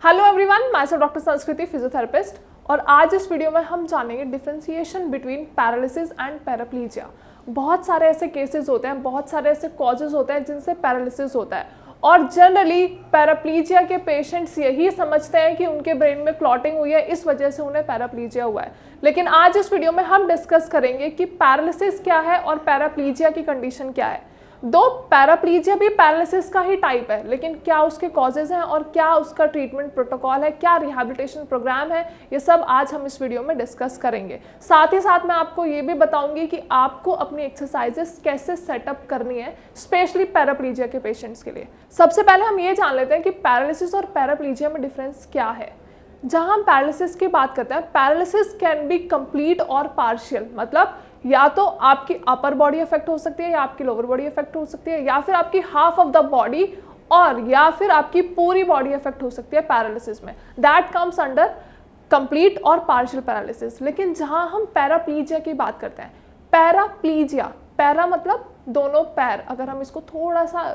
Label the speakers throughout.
Speaker 1: Hello everyone, मैं self doctor संस्कृति physiotherapist और आज इस वीडियो में हम जानेंगे डिफरेंशिएशन बिटवीन पैरालिसिस एंड पैराप्लीजिया। बहुत सारे ऐसे केसेस होते हैं, बहुत सारे ऐसे कॉजेज होते हैं जिनसे पैरालिसिस होता है और जनरली पैराप्लीजिया के पेशेंट्स यही समझते हैं कि उनके ब्रेन में क्लॉटिंग हुई है, इस वजह से उन्हें पैराप्लीजिया हुआ है। लेकिन आज इस वीडियो में हम डिस्कस करेंगे कि पैरालिसिस क्या है और पैराप्लीजिया की कंडीशन क्या है। दो पैराप्लीजिया भी पैरालिसिस का ही टाइप है, लेकिन क्या उसके कॉजेज हैं और क्या उसका ट्रीटमेंट प्रोटोकॉल है, क्या रिहैबिलिटेशन प्रोग्राम है, ये सब आज हम इस वीडियो में डिस्कस करेंगे। साथ ही साथ मैं आपको ये भी बताऊंगी कि आपको अपनी एक्सरसाइजेस कैसे सेटअप करनी है, स्पेशली पैराप्लीजिया के पेशेंट्स के लिए। सबसे पहले हम ये जान लेते हैं कि पैरालिसिस और पैराप्लीजिया में डिफरेंस क्या है। जहां हम पैरालिसिस की बात करते हैं, पैरालिसिस कैन बी कंप्लीट और पार्शियल, मतलब या तो आपकी अपर बॉडी अफेक्ट हो सकती है या आपकी लोअर बॉडी अफेक्ट हो सकती है या फिर आपकी हाफ ऑफ द बॉडी और या फिर आपकी पूरी बॉडी अफेक्ट हो सकती है पैरालिसिस में। दैट कम्स अंडर कंप्लीट और पार्शियल पैरालिसिस। लेकिन जहां हम पैराप्लीजिया की बात करते हैं, पैराप्लीजिया, पैरा मतलब दोनों पैर, अगर हम इसको थोड़ा सा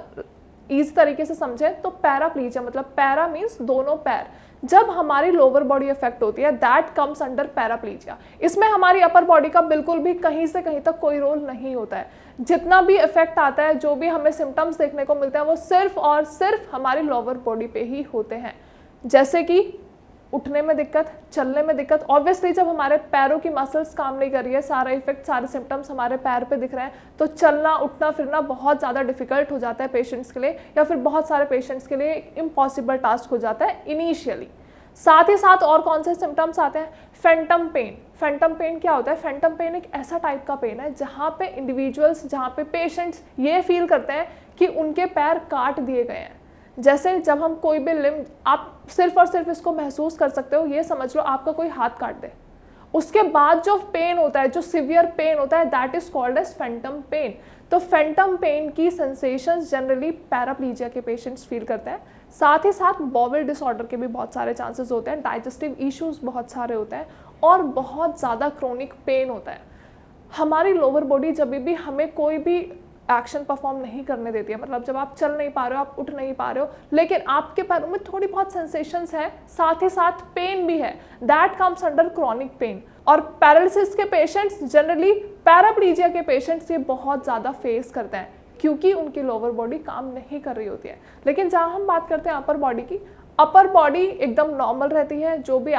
Speaker 1: इस तरीके से समझें तो पैराप्लीजिया मतलब पैरा मीन्स दोनों पैर। जब हमारी लोअर बॉडी अफेक्ट होती है दैट कम्स अंडर पैराप्लीजिया। इसमें हमारी अपर बॉडी का बिल्कुल भी कहीं से कहीं तक कोई रोल नहीं होता है। जितना भी इफेक्ट आता है, जो भी हमें सिम्टम्स देखने को मिलते हैं, वो सिर्फ और सिर्फ हमारी लोअर बॉडी पे ही होते हैं। जैसे कि उठने में दिक्कत, चलने में दिक्कत। ऑब्वियसली जब हमारे पैरों की मसल्स काम नहीं कर रही है, सारा इफेक्ट, सारे सिम्टम्स हमारे पैर पे दिख रहे हैं, तो चलना उठना फिरना बहुत ज़्यादा डिफिकल्ट हो जाता है पेशेंट्स के लिए, या फिर बहुत सारे पेशेंट्स के लिए इम्पॉसिबल टास्क हो जाता है इनिशियली। साथ ही साथ और कौन से सिम्टम्स आते हैं? Phantom pen. फैंटम पेन क्या होता है? फैंटम पेन एक ऐसा टाइप का पेन है जहाँ पे इंडिविजुअल्स, जहाँ पे पेशेंट्स ये फील करते हैं कि उनके पैर काट दिए गए हैं। जैसे जब हम कोई भी लिम्ब, आप सिर्फ और सिर्फ इसको महसूस कर सकते हो, ये समझ लो आपका कोई हाथ काट दे, उसके बाद जो पेन होता है, जो सिवियर पेन होता है, that is called as phantom pain. तो फैंटम पेन की सेंसेशंस जनरली पैराप्लीजिया के पेशेंट्स फील करते हैं। साथ ही साथ बॉवल डिसऑर्डर के भी बहुत सारे चांसेस होते हैं, डाइजेस्टिव इश्यूज बहुत सारे होते हैं और बहुत ज़्यादा क्रोनिक पेन होता है। हमारी लोअर बॉडी जब भी हमें कोई भी एक्शन परफॉर्म नहीं करने देती है, मतलब जब आप चल नहीं पा रहे हो, आप उठ नहीं पा रहे हो, लेकिन आपके पैरों में थोड़ी बहुत सेंसेशंस है, साथ ही साथ पेन भी है, that comes under chronic pain. और पैरालिसिस के पेशेंट्स जनरली, पैराप्लीजिया के पेशेंट्स ये बहुत ज़्यादा फेस करते हैं क्योंकि उनकी लोअर बॉडी काम नहीं कर रही होती है। लेकिन जहाँ हम बात करते हैं अपर बॉडी की, अपर बॉडी एकदम नॉर्मल रहती है। जो भी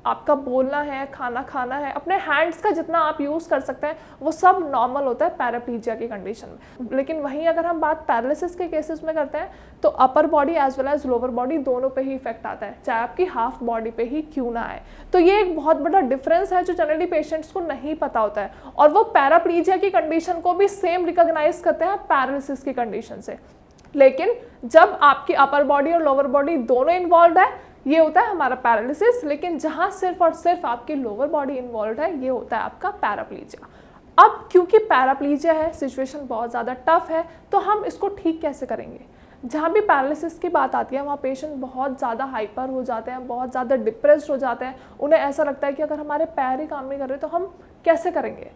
Speaker 1: आपका बोलना है, खाना खाना है, अपने हैंड्स का जितना आप यूज़ कर सकते हैं वो सब नॉर्मल होता है पैराप्लीजिया की कंडीशन में। लेकिन वहीं अगर हम बात पैरालिसिस के केसेस में करते हैं तो upper body as well as lower body दोनों पे ही इफेक्ट आता है, चाहे आपकी हाफ बॉडी पे ही क्यों ना आए। तो ये एक बहुत बड़ा डिफरेंस है जो जनरली पेशेंट्स को नहीं पता होता है, और वो पैराप्लीजिया की कंडीशन को भी सेम रिकॉग्नाइज करते हैं पैरालिसिस की कंडीशन से। लेकिन जब आपकी अपर बॉडी और लोअर बॉडी दोनों इन्वॉल्व है, ये होता है हमारा पैरालिसिस। लेकिन जहां सिर्फ और सिर्फ आपकी लोअर बॉडी इन्वॉल्व है, ये होता है आपका पैराप्लीजिया। अब क्योंकि पैराप्लीजिया है, सिचुएशन बहुत ज़्यादा टफ है, तो हम इसको ठीक कैसे करेंगे? जहाँ भी पैरालिसिस की बात आती है वहाँ पेशेंट बहुत ज़्यादा हाइपर हो जाते हैं, बहुत ज़्यादा डिप्रेस्ड हो जाते हैं। उन्हें ऐसा लगता है कि अगर हमारे पैर ही काम नहीं कर रहे तो हम कैसे करेंगे?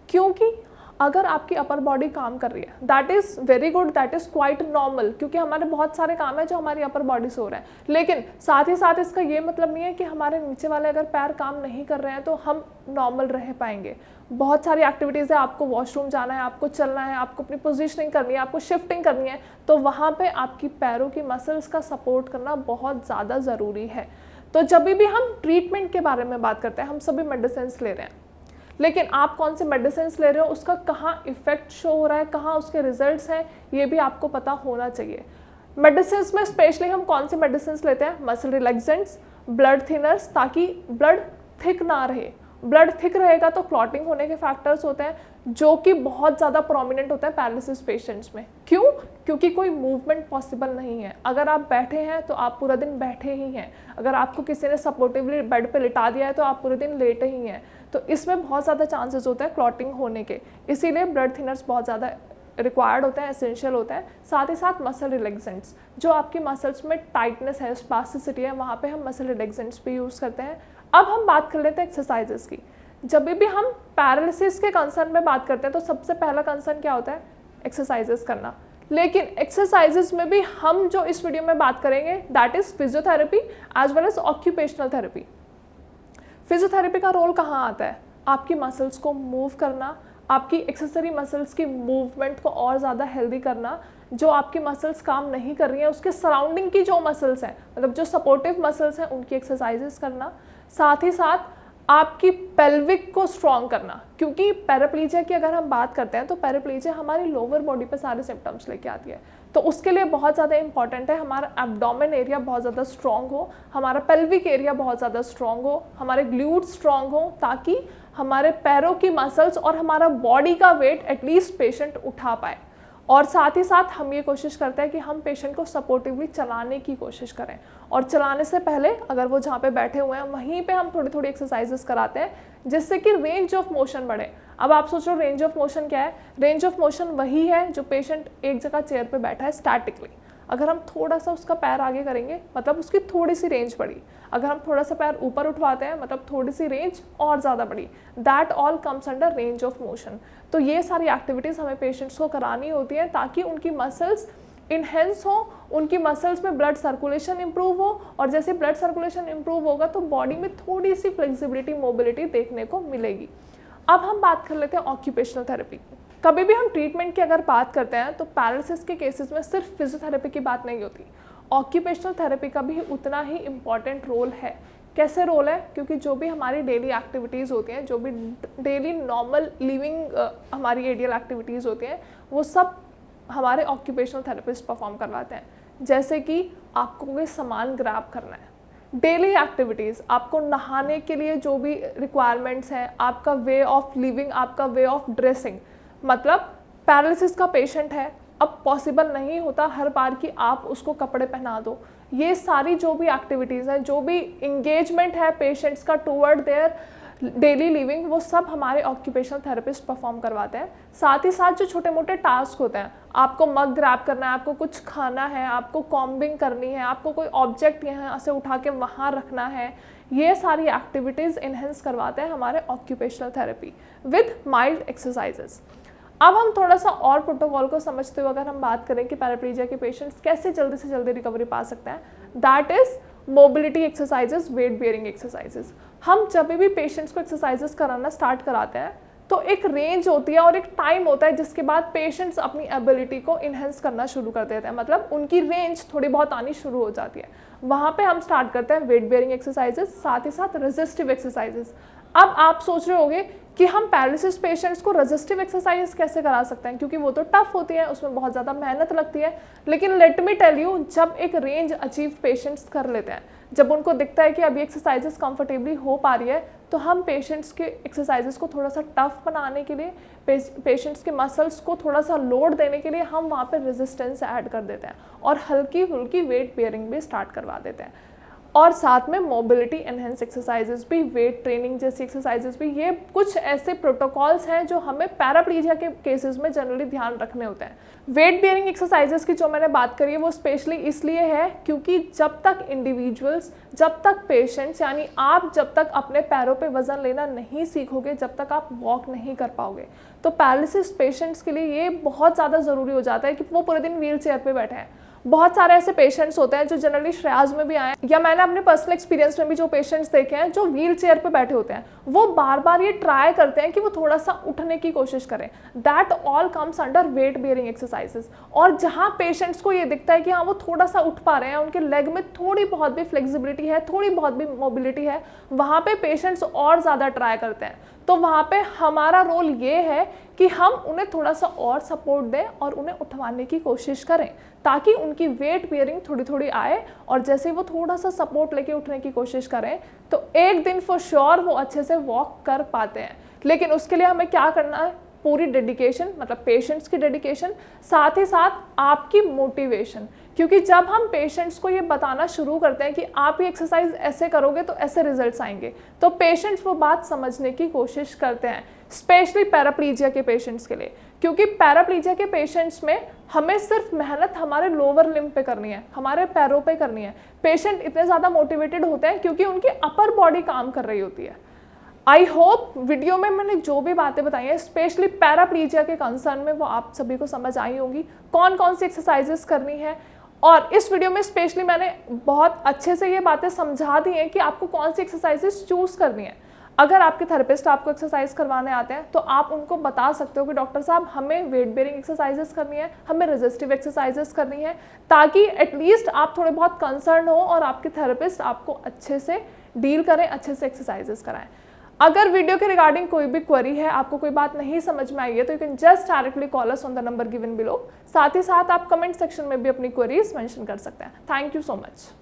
Speaker 1: क्योंकि अगर आपकी अपर बॉडी काम कर रही है, that is very good, that is quite normal, क्योंकि हमारे बहुत सारे काम है जो हमारी अपर बॉडी से हो रहे हैं। लेकिन साथ ही साथ इसका ये मतलब नहीं है कि हमारे नीचे वाले अगर पैर काम नहीं कर रहे हैं तो हम नॉर्मल रह पाएंगे। बहुत सारी एक्टिविटीज़ है, आपको वॉशरूम जाना है, आपको चलना है, आपको अपनी पोजीशनिंग करनी है, आपको शिफ्टिंग करनी है, तो वहाँ पे आपकी पैरों की मसल्स का सपोर्ट करना बहुत ज़्यादा ज़रूरी है। तो जब भी हम ट्रीटमेंट के बारे में बात करते हैं, हम सभी मेडिसिन ले रहे हैं, लेकिन आप कौन से मेडिसिन ले रहे हो, उसका कहाँ इफेक्ट शो हो रहा है, कहाँ उसके रिजल्ट्स हैं, ये भी आपको पता होना चाहिए। मेडिसिन में स्पेशली हम कौन से मेडिसिन लेते हैं? मसल रिलैक्सेंट्स, ब्लड थिनर्स, ताकि ब्लड थिक ना रहे। ब्लड थिक रहेगा तो क्लॉटिंग होने के फैक्टर्स होते हैं जो कि बहुत ज़्यादा प्रोमिनेंट होता है पैरालिसिस पेशेंट्स में। क्यों? क्योंकि कोई मूवमेंट पॉसिबल नहीं है। अगर आप बैठे हैं तो आप पूरा दिन बैठे ही हैं, अगर आपको किसी ने सपोर्टिवली बेड पे लिटा दिया है तो आप पूरे दिन लेटे ही हैं। तो इसमें बहुत ज़्यादा चांसेस होते हैं क्लॉटिंग होने के, इसीलिए ब्लड थिनर्स बहुत ज़्यादा रिक्वायर्ड होते हैं, एसेंशियल होता है। साथ ही साथ मसल रिलैक्सेंट्स, जो आपकी मसल्स में टाइटनेस है, स्पास्टिसिटी है, वहाँ पे हम मसल रिलैक्सेंट्स भी यूज़ करते हैं। अब हम बात कर लेते हैं एक्सरसाइजेस की। जब भी हम पैरालिसिस के कंसर्न में बात करते हैं तो सबसे पहला कंसर्न क्या होता है? एक्सरसाइजेस करना। लेकिन एक्सरसाइजेस में भी हम जो इस वीडियो में बात करेंगे that is physiotherapy as well as occupational therapy. Physiotherapy का रोल कहाँ आता है? आपकी मसल्स को मूव करना, आपकी एक्सेसरी मसल्स की मूवमेंट को और ज़्यादा हेल्दी करना, जो आपकी मसल्स काम नहीं कर रही हैं उसके सराउंडिंग की जो मसल्स हैं, मतलब जो सपोर्टिव मसल्स हैं, उनकी एक्सरसाइजेस करना, साथ ही साथ आपकी पेल्विक को स्ट्रॉन्ग करना। क्योंकि पैराप्लीजिया की अगर हम बात करते हैं तो पैराप्लीजिया हमारी लोअर बॉडी पे सारे सिम्टम्स लेके आती है, तो उसके लिए बहुत ज़्यादा इंपॉर्टेंट है हमारा एब्डोमेन एरिया बहुत ज़्यादा स्ट्रॉन्ग हो, हमारा पेल्विक एरिया बहुत ज़्यादा स्ट्रॉन्ग हो, हमारे ग्लूट स्ट्रॉन्ग हो, ताकि हमारे पैरों की मसल्स और हमारा बॉडी का वेट एटलीस्ट पेशेंट उठा पाए। और साथ ही साथ हम ये कोशिश करते हैं कि हम पेशेंट को सपोर्टिवली चलाने की कोशिश करें, और चलाने से पहले अगर वो जहाँ पे बैठे हुए हैं वहीं पे हम थोड़ी थोड़ी एक्सरसाइजेस कराते हैं जिससे कि रेंज ऑफ मोशन बढ़े। अब आप सोच रहे हो रेंज ऑफ मोशन क्या है? रेंज ऑफ मोशन वही है जो पेशेंट एक जगह चेयर पे बैठा है स्टैटिकली, अगर हम थोड़ा सा उसका पैर आगे करेंगे मतलब उसकी थोड़ी सी रेंज बढ़ी, अगर हम थोड़ा सा पैर ऊपर उठवाते हैं मतलब थोड़ी सी रेंज और ज़्यादा बढ़ी, that all comes under range of motion. तो ये सारी एक्टिविटीज़ हमें पेशेंट्स को करानी होती हैं ताकि उनकी मसल्स इनहेंस हो, उनकी मसल्स में ब्लड सर्कुलेशन इंप्रूव हो, और जैसे ब्लड सर्कुलेशन इंप्रूव होगा तो बॉडी में थोड़ी सी फ्लेक्सिबिलिटी, मोबिलिटी देखने को मिलेगी। अब हम बात कर लेते हैं ऑक्यूपेशनल थेरेपी की। कभी भी हम ट्रीटमेंट की अगर बात करते हैं तो पैरालिसिस के केसेस में सिर्फ फिजियोथेरेपी की बात नहीं होती, ऑक्यूपेशनल थेरेपी का भी उतना ही इम्पॉर्टेंट रोल है। कैसे रोल है? क्योंकि जो भी हमारी डेली एक्टिविटीज़ होती हैं, जो भी डेली नॉर्मल लिविंग हमारी एडियल एक्टिविटीज़ होती हैं, वो सब हमारे ऑक्यूपेशनल थेरेपिस्ट परफॉर्म करवाते हैं। जैसे कि आपको कोई सामान ग्रैब करना है, डेली एक्टिविटीज़, आपको नहाने के लिए जो भी रिक्वायरमेंट्स हैं, आपका वे ऑफ लिविंग, आपका वे ऑफ ड्रेसिंग, मतलब पैरालिसिस का पेशेंट है, अब पॉसिबल नहीं होता हर बार कि आप उसको कपड़े पहना दो। ये सारी जो भी एक्टिविटीज़ हैं, जो भी इंगेजमेंट है पेशेंट्स का टूवर्ड देयर डेली लिविंग, वो सब हमारे ऑक्यूपेशनल थेरेपिस्ट परफॉर्म करवाते हैं। साथ ही साथ जो छोटे मोटे टास्क होते हैं, आपको मग ग्रैब करना है, आपको कुछ खाना है, आपको कॉम्बिंग करनी है, आपको कोई ऑब्जेक्ट यहाँ से उठा के वहाँ रखना है, ये सारी एक्टिविटीज़ इनहेंस करवाते हैं हमारे occupational therapy with mild exercises. अब हम थोड़ा सा और प्रोटोकॉल को समझते हुए अगर हम बात करें कि पैराप्लीजिया के पेशेंट्स कैसे जल्दी से जल्दी रिकवरी पा सकते हैं, that is mobility exercises, weight bearing exercises. हम जब भी पेशेंट्स को एक्सरसाइजेस कराना स्टार्ट कराते हैं तो एक रेंज होती है और एक टाइम होता है जिसके बाद पेशेंट्स अपनी एबिलिटी को इन्हेंस करना शुरू कर देते हैं, मतलब उनकी रेंज थोड़ी बहुत आनी शुरू हो जाती है। वहाँ पे हम स्टार्ट करते हैं वेट बेयरिंग एक्सरसाइजेस, साथ ही साथ रेजिस्टिव एक्सरसाइजेस। अब आप सोच रहे होंगे कि हम पैरालिसिस पेशेंट्स को रेजिस्टिव एक्सरसाइज कैसे करा सकते हैं, क्योंकि वो तो टफ होती है, उसमें बहुत ज़्यादा मेहनत लगती है। लेकिन लेट मी टेल यू, जब एक रेंज अचीव पेशेंट्स कर लेते हैं, जब उनको दिखता है कि अभी एक्सरसाइजेस कंफर्टेबली हो पा रही है, तो हम पेशेंट्स के एक्सरसाइजेस को थोड़ा सा टफ बनाने के लिए, पेशेंट्स के मसल्स को थोड़ा सा लोड देने के लिए हम वहाँ पे रेजिस्टेंस ऐड कर देते हैं और हल्की फुल्की वेट बेयरिंग भी स्टार्ट करवा देते हैं। और साथ में मोबिलिटी एनहेंस एक्सरसाइजेस भी, वेट ट्रेनिंग जैसी एक्सरसाइजेस भी, ये कुछ ऐसे प्रोटोकॉल्स हैं जो हमें पैराप्लीजिया के केसेस में जनरली ध्यान रखने होते हैं। वेट बेयरिंग एक्सरसाइजेस की जो मैंने बात करी है वो स्पेशली इसलिए है क्योंकि जब तक इंडिविजुअल्स, जब तक पेशेंट्स, यानी आप जब तक अपने पैरों पे वजन लेना नहीं सीखोगे, जब तक आप वॉक नहीं कर पाओगे, तो पैरालिसिस पेशेंट्स के लिए ये बहुत ज़्यादा ज़रूरी हो जाता है कि वो पूरे दिन व्हील चेयर पर बैठे हैं। बहुत सारे ऐसे पेशेंट्स होते हैं जो जनरली श्रेयाज में भी आए, या मैंने अपने पर्सनल एक्सपीरियंस में भी जो पेशेंट्स देखे हैं जो व्हील चेयर पे बैठे होते हैं, वो बार बार ये ट्राई करते हैं कि वो थोड़ा सा उठने की कोशिश करें। That all comes under weight bearing exercises. और जहाँ पेशेंट्स को ये दिखता है कि हाँ वो थोड़ा सा उठ पा रहे हैं, उनके लेग में थोड़ी बहुत भी फ्लेक्सिबिलिटी है, थोड़ी बहुत भी मोबिलिटी है, वहाँ पे पेशेंट्स और ज़्यादा ट्राई करते हैं। तो वहाँ पे हमारा रोल ये है कि हम उन्हें थोड़ा सा और सपोर्ट दें और उन्हें उठवाने की कोशिश करें ताकि उनकी वेट बेयरिंग थोड़ी थोड़ी आए, और जैसे वो थोड़ा सा सपोर्ट लेके उठने की कोशिश करें तो एक दिन फॉर श्योर वो अच्छे से वॉक कर पाते हैं। लेकिन उसके लिए हमें क्या करना है? पूरी डेडिकेशन, मतलब पेशेंट्स की डेडिकेशन, साथ ही साथ आपकी मोटिवेशन। क्योंकि जब हम पेशेंट्स को ये बताना शुरू करते हैं कि आप ये एक्सरसाइज ऐसे करोगे तो ऐसे रिजल्ट्स आएंगे, तो पेशेंट्स वो बात समझने की कोशिश करते हैं, स्पेशली पैराप्लीजिया के पेशेंट्स के लिए। क्योंकि पैराप्लीजिया के पेशेंट्स में हमें सिर्फ मेहनत हमारे लोअर लिम्ब पे करनी है, हमारे पैरों पे करनी है। पेशेंट इतने ज़्यादा मोटिवेटेड होते हैं क्योंकि उनकी अपर बॉडी काम कर रही होती है। आई होप वीडियो में मैंने जो भी बातें बताई हैं स्पेशली पैराप्लीजिया के कंसर्न में वो आप सभी को समझ आई होंगी, कौन कौन सी एक्सरसाइजेस करनी है। और इस वीडियो में स्पेशली मैंने बहुत अच्छे से ये बातें समझा दी हैं कि आपको कौन सी एक्सरसाइजेस चूज करनी है। अगर आपके थेरेपिस्ट आपको एक्सरसाइज करवाने आते हैं तो आप उनको बता सकते हो कि डॉक्टर साहब हमें वेट बेयरिंग एक्सरसाइजेस करनी है, हमें रेजिस्टिव एक्सरसाइजेस करनी है, ताकि एटलीस्ट आप थोड़े बहुत कंसर्न हो और आपके थेरेपिस्ट आपको अच्छे से डील करें, अच्छे से एक्सरसाइजेस कराएं। अगर वीडियो के रिगार्डिंग कोई भी क्वेरी है, आपको कोई बात नहीं समझ में आई है, तो you can just directly call us on the number given below. साथ ही साथ आप कमेंट सेक्शन में भी अपनी क्वेरीज मेंशन कर सकते हैं। Thank you so much.